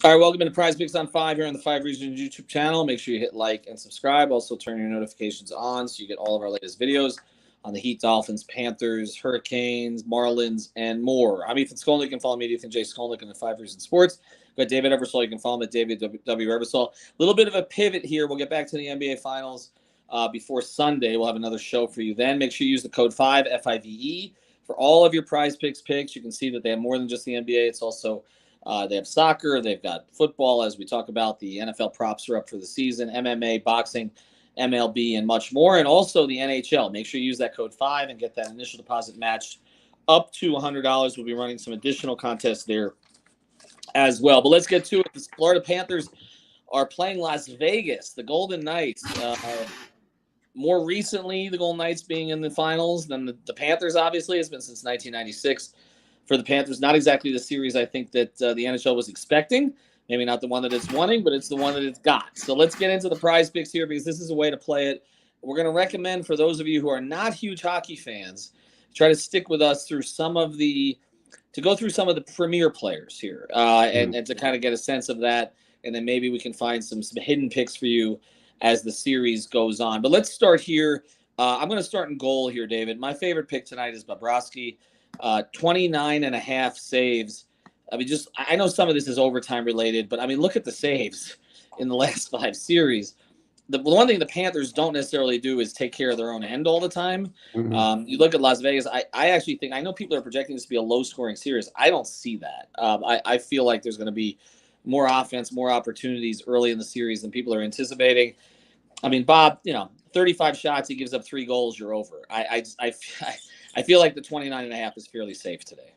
All right, welcome to PrizePicks on 5 here on the 5 Reasons YouTube channel. Make sure you hit like and subscribe. Also, turn your notifications on so you get all of our latest videos on the Heat, Dolphins, Panthers, Hurricanes, Marlins, and more. I'm Ethan Skolnick. You can follow me at Ethan J. Skolnick in the 5 Reasons Sports. Got David Eversole. You can follow him at David W. Eversole. A little bit of a pivot here. We'll get back to the NBA Finals before Sunday. We'll have another show for you then. Make sure you use the code 5, F-I-V-E, for all of your PrizePicks picks. You can see that they have more than just the NBA. It's also they have soccer, they've got football, as we talk about. The NFL props are up for the season, MMA, boxing, MLB, and much more. And also the NHL. Make sure you use that code 5 and get that initial deposit matched up to $100. We'll be running some additional contests there as well. But let's get to it. The Florida Panthers are playing Las Vegas, the Golden Knights. More recently, the Golden Knights being in the finals than the Panthers, obviously. It's been since 1996. For the Panthers, not exactly the series I think that the NHL was expecting. Maybe not the one that it's wanting, but it's the one that it's got. So let's get into the prize picks here because this is a way to play it. We're going to recommend for those of you who are not huge hockey fans, try to stick with us through to go through some of the premier players here and to kind of get a sense of that. And then maybe we can find some hidden picks for you as the series goes on. But let's start here. I'm going to start in goal here, David. My favorite pick tonight is Bobrovsky. 29.5 saves. I mean, I know some of this is overtime related, but I mean, look at the saves in the last 5 series. The one thing the Panthers don't necessarily do is take care of their own end all the time. Mm-hmm. You look at Las Vegas. I actually think, I know people are projecting this to be a low scoring series. I don't see that. I feel like there's going to be more offense, more opportunities early in the series than people are anticipating. I mean, Bob, 35 shots, he gives up 3 goals, you're over. I feel like the 29.5 is fairly safe today.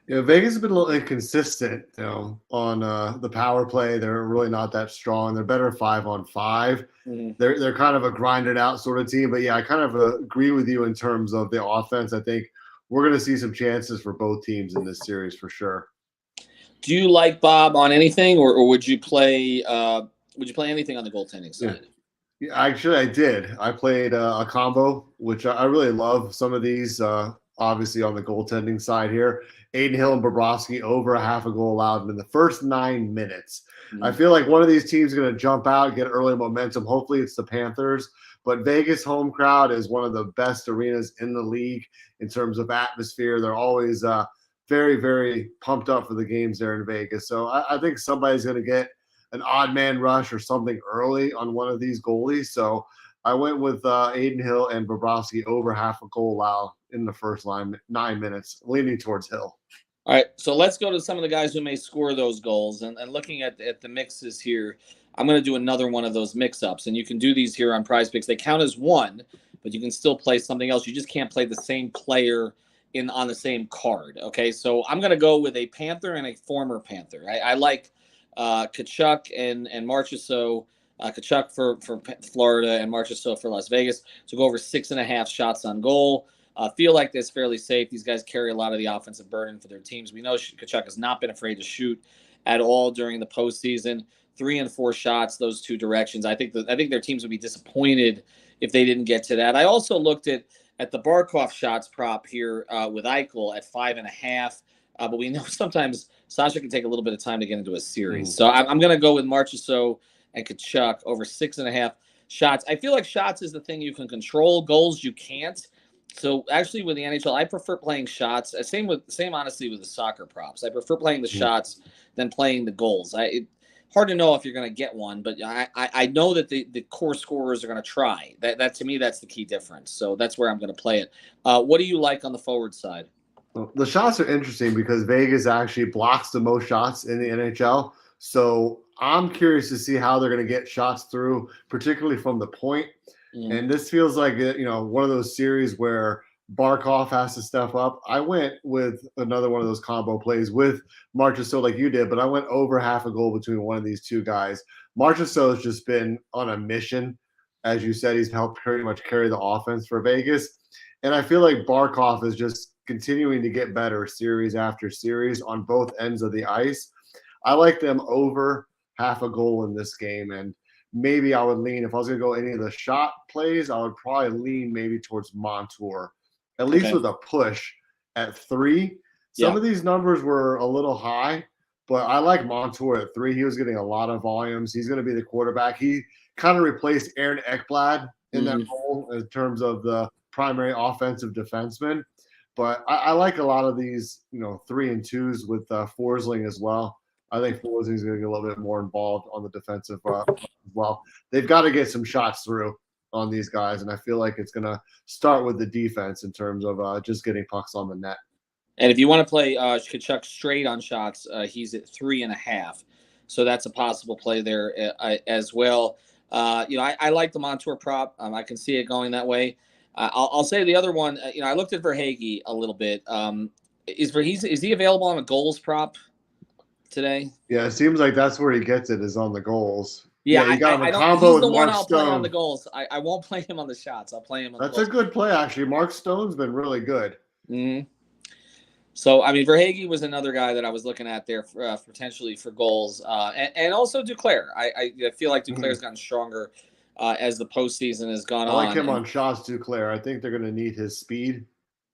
Yeah, Vegas has been a little inconsistent, on the power play. They're really not that strong. They're better 5-on-5. Mm-hmm. They're kind of a grinded out sort of team. But yeah, I kind of agree with you in terms of the offense. I think we're going to see some chances for both teams in this series for sure. Do you like Bob on anything, or would you play? Would you play anything on the goaltending side? Yeah. Yeah, actually, I did. I played a combo, which I really love. Some of these, obviously, on the goaltending side here. Aiden Hill and Bobrovsky over a half a goal allowed in the first 9 minutes. Mm-hmm. I feel like one of these teams is going to jump out, get early momentum. Hopefully, it's the Panthers. But Vegas home crowd is one of the best arenas in the league in terms of atmosphere. They're always very, very pumped up for the games there in Vegas. So I think somebody's going to get an odd man rush or something early on one of these goalies. So I went with Aiden Hill and Bobrovsky over half a goal allowed in the first 9 minutes, leaning towards Hill. All right, so let's go to some of the guys who may score those goals. And looking at the mixes here, I'm going to do another one of those mix-ups. And you can do these here on PrizePicks. They count as one, but you can still play something else. You just can't play the same player on the same card, okay? So I'm going to go with a Panther and a former Panther. I like Tkachuk and Marchessault. Tkachuk for Florida and Marchessault for Las Vegas. So go over 6.5 shots on goal. Feel like that's fairly safe. These guys carry a lot of the offensive burden for their teams. We know Tkachuk has not been afraid to shoot at all during the postseason. 3 and 4 shots, those two directions. I think their teams would be disappointed if they didn't get to that. I also looked at the Barkov shots prop here with Eichel at 5.5. But we know sometimes Sasha can take a little bit of time to get into a series. So I'm going to go with Marchessault and Tkachuk over 6.5 shots. I feel like shots is the thing you can control. Goals you can't. So actually with the NHL, I prefer playing shots. Same honestly with the soccer props. I prefer playing the shots than playing the goals. Hard to know if you're going to get one, but I know that the core scorers are going to try. That to me, that's the key difference. So that's where I'm going to play it. What do you like on the forward side? Well, the shots are interesting because Vegas actually blocks the most shots in the NHL. So I'm curious to see how they're going to get shots through, particularly from the point. And this feels like one of those series where Barkov has to step up. I went with another one of those combo plays with Marchessault like you did, but I went over half a goal between one of these two guys. Marchessault has just been on a mission. As you said, he's helped pretty much carry the offense for Vegas. And I feel like Barkov is just continuing to get better series after series on both ends of the ice. I like them over half a goal in this game, and maybe I would lean, if I was going to go any of the shot plays, I would probably lean maybe towards Montour, at least with a push at 3. Some of these numbers were a little high, But I like Montour at 3. He was getting a lot of volumes. He's going to be the quarterback. He kind of replaced Aaron Ekblad in that role in terms of the primary offensive defenseman. But I like a lot of these, 3 and 2s with Forsling as well. I think Forsling's going to get a little bit more involved on the defensive as well. They've got to get some shots through on these guys, and I feel like it's going to start with the defense in terms of just getting pucks on the net. And if you want to play Tkachuk straight on shots, he's at 3.5. So that's a possible play there as well. I like the Montour prop. I can see it going that way. I'll say the other one. I looked at Verhaeghe a little bit. Is he available on a goals prop today? Yeah, it seems like that's where he gets it, is on the goals. Yeah, you got him I a don't. combo He's the with one Mark I'll Stone. play on the goals. I won't play him on the shots. I'll play him on That's the goals. a good play, actually. Mark Stone's been really good. Mm-hmm. So, Verhaeghe was another guy that I was looking at there for, potentially for goals. And also Duclair. I feel like Duclair's gotten stronger as the postseason has gone on. I like him on shots, Duclair. I think they're going to need his speed.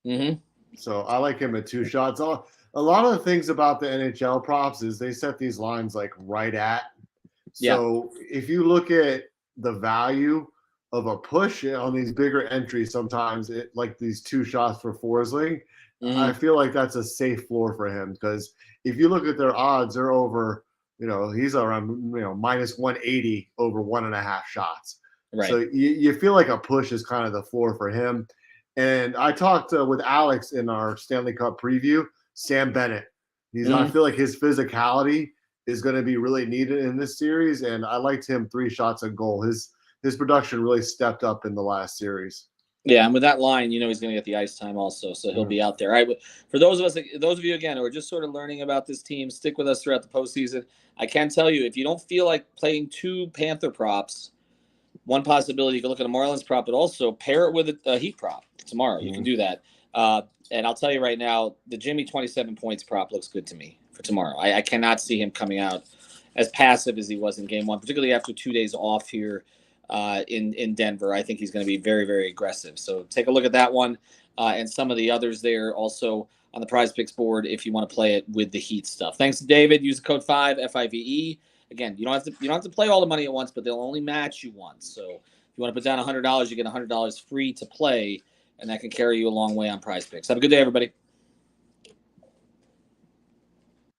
Mm-hmm. So I like him at 2 shots. A lot of the things about the NHL props is they set these lines like right at. So if you look at the value of a push on these bigger entries, sometimes like these 2 shots for Forsling, I feel like that's a safe floor for him, because if you look at their odds, they're over, he's around, minus 180 over 1.5 shots. Right. So you feel like a push is kind of the floor for him. And I talked with Alex in our Stanley Cup preview, Sam Bennett. I feel like his physicality is going to be really needed in this series, and I liked him 3 shots on goal. His production really stepped up in the last series. Yeah, and with that line, he's going to get the ice time also, so he'll be out there. All right, for those of you again who are just sort of learning about this team, stick with us throughout the postseason. I can tell you, if you don't feel like playing 2 Panther props, one possibility you can look at a Marlins prop, but also pair it with a Heat prop tomorrow. You can do that. And I'll tell you right now, the Jimmy 27 points prop looks good to me for tomorrow. I cannot see him coming out as passive as he was in Game 1, particularly after 2 days off here in Denver. I think he's going to be very, very aggressive. So take a look at that one and some of the others there also on the PrizePicks board if you want to play it with the Heat stuff. Thanks to David. Use the code 5 FIVE. Again, you don't have to play all the money at once, but they'll only match you once. So if you want to put down $100, you get $100 free to play, and that can carry you a long way on PrizePicks. Have a good day, everybody.